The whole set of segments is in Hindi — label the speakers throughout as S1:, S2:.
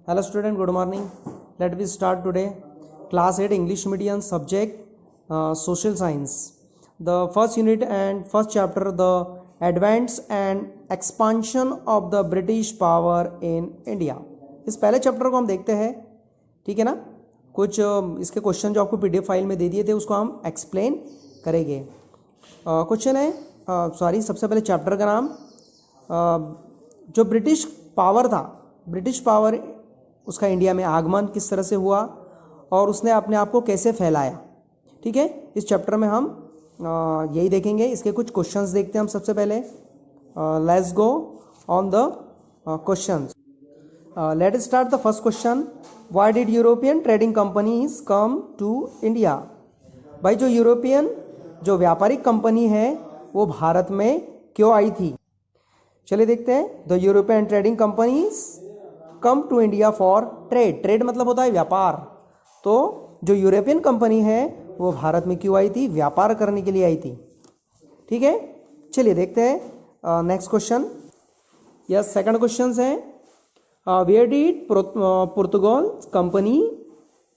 S1: Hello student, good morning. Let me start today class 8 English medium subject social science. The first unit and first chapter, the advance and expansion of the British power in India. इस पहले चैप्टर को हम देखते हैं, ठीक है ना। कुछ इसके क्वेश्चन जो आपको पीडीएफ फाइल में दे दिए थे उसको हम एक्सप्लेन करेंगे। क्वेश्चन है सबसे पहले चैप्टर का नाम, जो ब्रिटिश पावर था, ब्रिटिश पावर उसका इंडिया में आगमन किस तरह से हुआ और उसने अपने आप को कैसे फैलाया। ठीक है, इस चैप्टर में हम यही देखेंगे। इसके कुछ क्वेश्चंस देखते हैं हम सबसे पहले। Let's go on the questions. Let us start the first question. Why did European trading companies come to India. भाई जो यूरोपियन जो व्यापारिक कंपनी है वो भारत में क्यों आई थी। चलिए देखते हैं। The European trading companies come to India for trade. Trade मतलब होता है व्यापार। तो जो यूरोपियन कंपनी है वो भारत में क्यों आई थी, व्यापार करने के लिए आई थी। ठीक है, चलिए देखते हैं next question. Yes, second question है where did Portugal company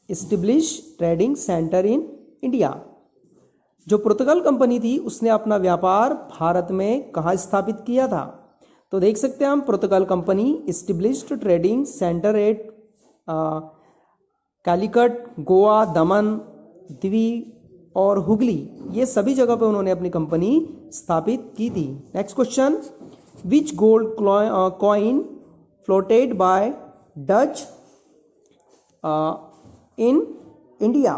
S1: establish trading centre in India. जो पुर्तगाल कंपनी थी उसने अपना व्यापार भारत में कहाँ स्थापित किया था। तो देख सकते हैं हम, Portugal company established trading centre at Calicut, Goa, Daman, द्वीप और हुगली, ये सभी जगह पे उन्होंने अपनी कंपनी स्थापित की थी। Next question, which gold coin floated by Dutch in India.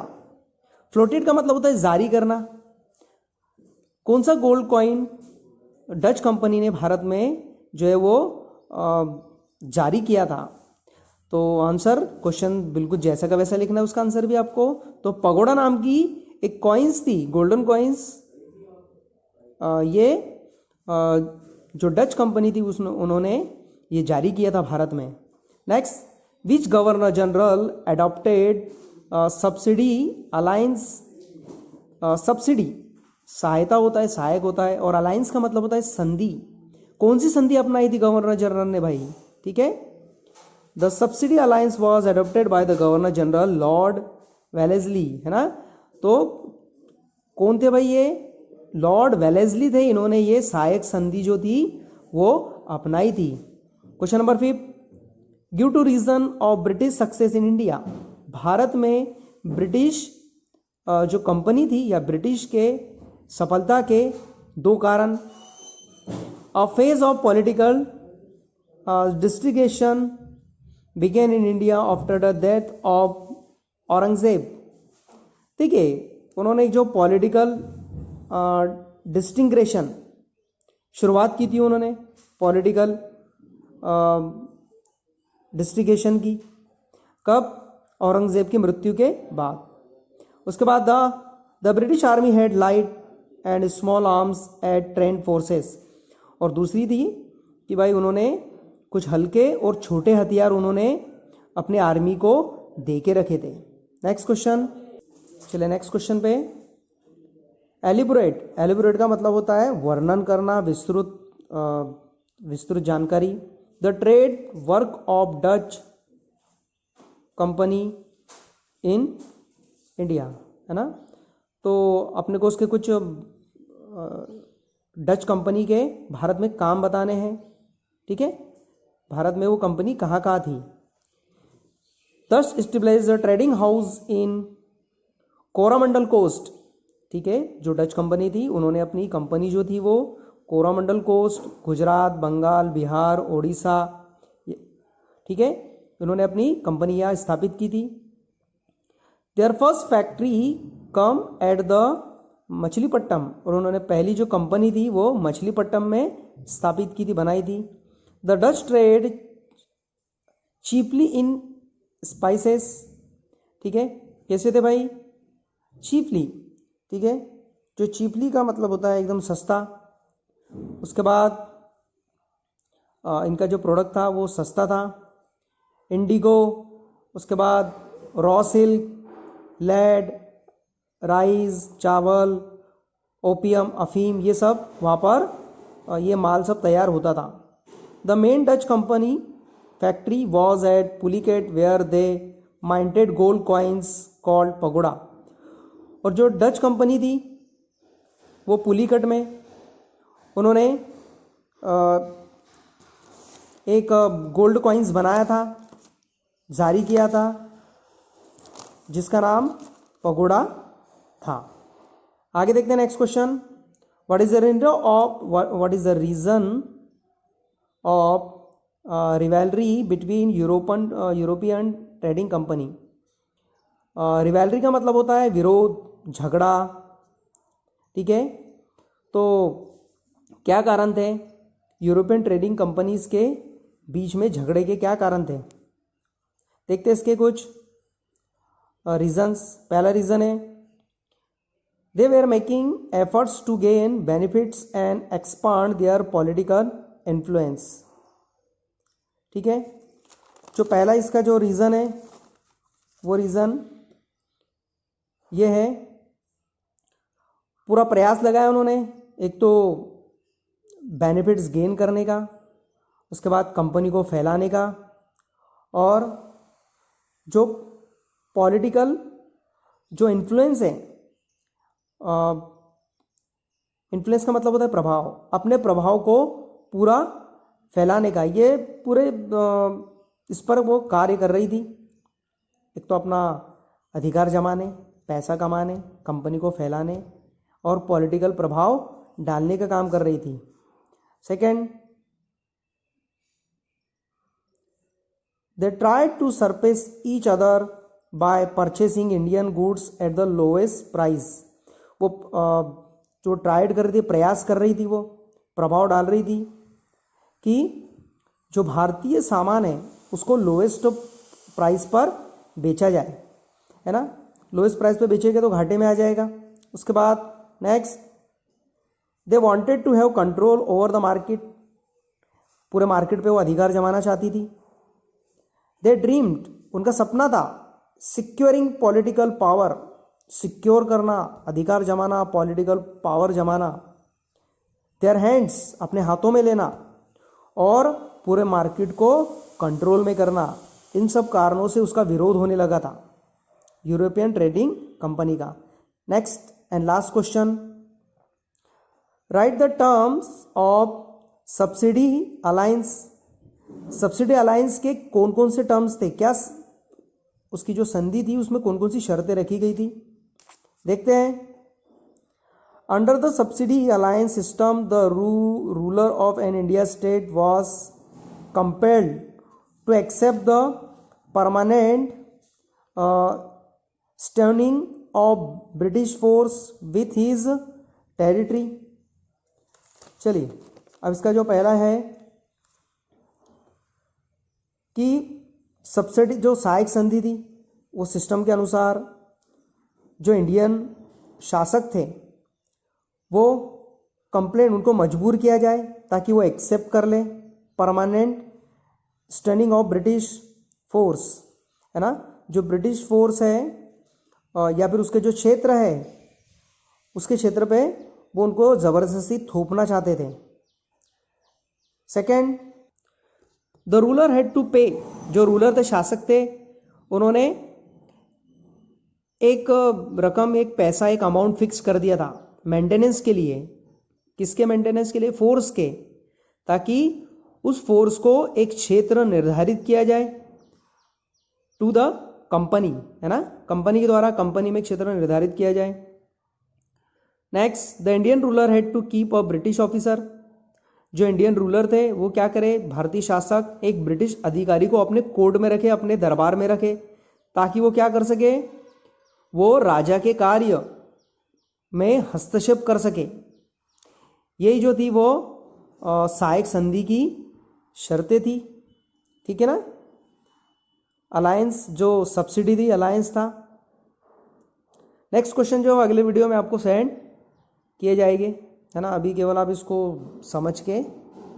S1: Floated का मतलब होता है जारी करना। कौन सा गोल्ड कॉइन डच कंपनी ने भारत में जो है वो जारी किया था। तो आंसर, क्वेश्चन बिल्कुल जैसा का वैसा लिखना है, उसका आंसर भी आपको। तो पगोडा नाम की एक कॉइन्स थी, गोल्डन कॉइन्स, ये जो डच कंपनी थी उन्होंने ये जारी किया था भारत में। Next, which governor general adopted subsidy alliance. Subsidy सहायता होता है, सहायक होता है, और अलायंस का मतलब होता है संधि। कौन सी संधि अपनाई थी गवर्नर जनरल ने भाई। ठीक है, the subsidy alliance was adopted by the governor general Lord Wellesley, है ना। तो कौन थे भाई ये, लॉर्ड वेलेस्ली थे। इन्होंने ये सहायक संधि जो थी वो अपनाई थी। Question number 5, give two reason of British success in India. Bharat में ब्रिटिश जो कंपनी थी या ब्रिटिश के सफलता के दो कारण। A phase of political distribution began in India after the death of Aurangzeb. ठीक है, उन्होंने जो पॉलिटिकल डिस्टिंग्रेशन शुरुआत की थी, उन्होंने पॉलिटिकल डिस्ट्रीगेशन की। कब, औरंगजेब की मृत्यु के बाद। उसके बाद the British army had light and small arms at trained forces. और दूसरी थी कि भाई उन्होंने कुछ हल्के और छोटे हथियार उन्होंने अपने आर्मी को दे के रखे थे। नेक्स्ट क्वेश्चन, चलिए नेक्स्ट क्वेश्चन पे। एलिबोरेट, एलिबोरेट का मतलब होता है वर्णन करना, विस्तृत जानकारी। The trade work of Dutch company in India, है ना। तो अपने को उसके कुछ डच कंपनी के भारत में काम बताने हैं। ठीक है, भारत में वो कंपनी कहाँ कहाँ थी। Dutch established the trading house in Coromandel coast. ठीक है, जो डच कंपनी थी उन्होंने अपनी कंपनी जो थी वो कोरामंडल कोस्ट, गुजरात, बंगाल, बिहार, ओडिशा, ठीक है, उन्होंने अपनी कंपनी यहाँ स्थापित की थी। Their first factory come at the Machilipatnam, और उन्होंने पहली जो कंपनी थी वो मछलीपट्टम में स्थापित की थी, बनाई थी। The Dutch trade cheaply in spices. ठीक है, कैसे थे भाई, चीपली। ठीक है, जो चीपली का मतलब होता है एकदम सस्ता। उसके बाद इनका जो प्रोडक्ट था वो सस्ता था। इंडिगो, उसके बाद रॉ सिल्क, लेड, राइस, चावल, ओपियम, अफीम, ये सब वहाँ पर ये माल सब तैयार होता था। The main Dutch company factory was at Pulicat where they minted gold coins called pagoda. और जो डच कंपनी थी वो पुलिकट में उन्होंने एक गोल्ड कॉइन्स बनाया था, जारी किया था, जिसका नाम पगोड़ा था. आगे देखते हैं next question. What is the reason of rivalry between European trading company. Rivalry का मतलब होता है विरोध, झगड़ा. ठीक है, तो क्या कारण थे यूरोपियन ट्रेडिंग कंपनीज के बीच में झगड़े के, क्या कारण थे? देखते हैं इसके कुछ रीजंस. पहला रीजन है they were making efforts to gain benefits and expand their political influence. ठीक है, जो पहला इसका जो रीजन है वो रीजन ये है, पूरा प्रयास लगाया उन्होंने एक तो बेनिफिट्स गेन करने का, उसके बाद कंपनी को फैलाने का, और जो पॉलिटिकल जो इन्फ्लुएंस है, इन्फ्लुएंस का मतलब होता है प्रभाव, अपने प्रभाव को पूरा फैलाने का. ये पूरे इस पर वो कार्य कर रही थी. एक तो अपना अधिकार जमाने, पैसा कमाने, कंपनी को फैलाने और पॉलिटिकल प्रभाव डालने का काम कर रही थी. Second, they tried to surpass each other by purchasing Indian goods at the lowest price. वो जो ट्राइड कर रही थी, प्रयास कर रही थी, वो प्रभाव डाल रही थी कि जो भारतीय सामान है उसको लोएस्ट प्राइस पर बेचा जाए, है ना. लोएस्ट प्राइस पर बेचेगा तो घाटे में आ जाएगा. उसके बाद next, they wanted to have control over the market. पूरे मार्केट पे वो अधिकार जमाना चाहती थी. दे ड्रीम्ड, उनका सपना था, सिक्योरिंग पॉलिटिकल पावर, सिक्योर करना, अधिकार जमाना, पॉलिटिकल पावर जमाना. देयर हैंड्स, अपने हाथों में लेना, और पूरे मार्केट को कंट्रोल में करना. इन सब कारणों से उसका विरोध होने लगा था यूरोपियन ट्रेडिंग कंपनी का. Next and last question, right the terms of subsidy alliance. Subsidy alliance के कौन कौन से टर्म्स थे, क्या उसकी जो संधि थी उसमें कौन कौन सी शर्तें रखी गई थी? देखते हैं. Under the subsidy alliance system the ruler of an India state was compelled to accept the permanent stationing of British force with his territory. चलिए, अब इसका जो पहला है कि सब्सिडी जो सहायक संधि थी वो सिस्टम के अनुसार जो इंडियन शासक थे वो कंप्लेन, उनको मजबूर किया जाए ताकि वो एक्सेप्ट कर ले permanent stationing of British force, है ना. जो ब्रिटिश फोर्स है या फिर उसके जो क्षेत्र है उसके क्षेत्र पे वो उनको ज़बरदस्ती थोपना चाहते थे. Second, the ruler had to pay. जो रूलर थे, शासक थे, उन्होंने एक रकम, एक पैसा, एक अमाउंट फिक्स कर दिया था मेंटेनेंस के लिए. किसके मेंटेनेंस के लिए? फोर्स के, ताकि उस फोर्स को एक क्षेत्र निर्धारित किया जाए टू द कंपनी, है ना. कंपनी के द्वारा कंपनी में क्षेत्र निर्धारित किया जाए. Next, the Indian ruler had to keep a British officer. जो इंडियन रूलर थे वो क्या करे, भारतीय शासक एक ब्रिटिश अधिकारी को अपने कोर्ट में रखे, अपने दरबार में रखे, ताकि वो क्या कर सके, वो राजा के कार्य में हस्तक्षेप कर सके. यही जो थी वो सहायक संधि की शर्तें थी. ठीक है ना. अलायंस जो सब्सिडी थी, अलायंस था. नेक्स्ट क्वेश्चन जो अगले वीडियो में आपको सेंड किए जाएंगे, है ना. अभी केवल आप इसको समझ के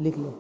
S1: लिख लें.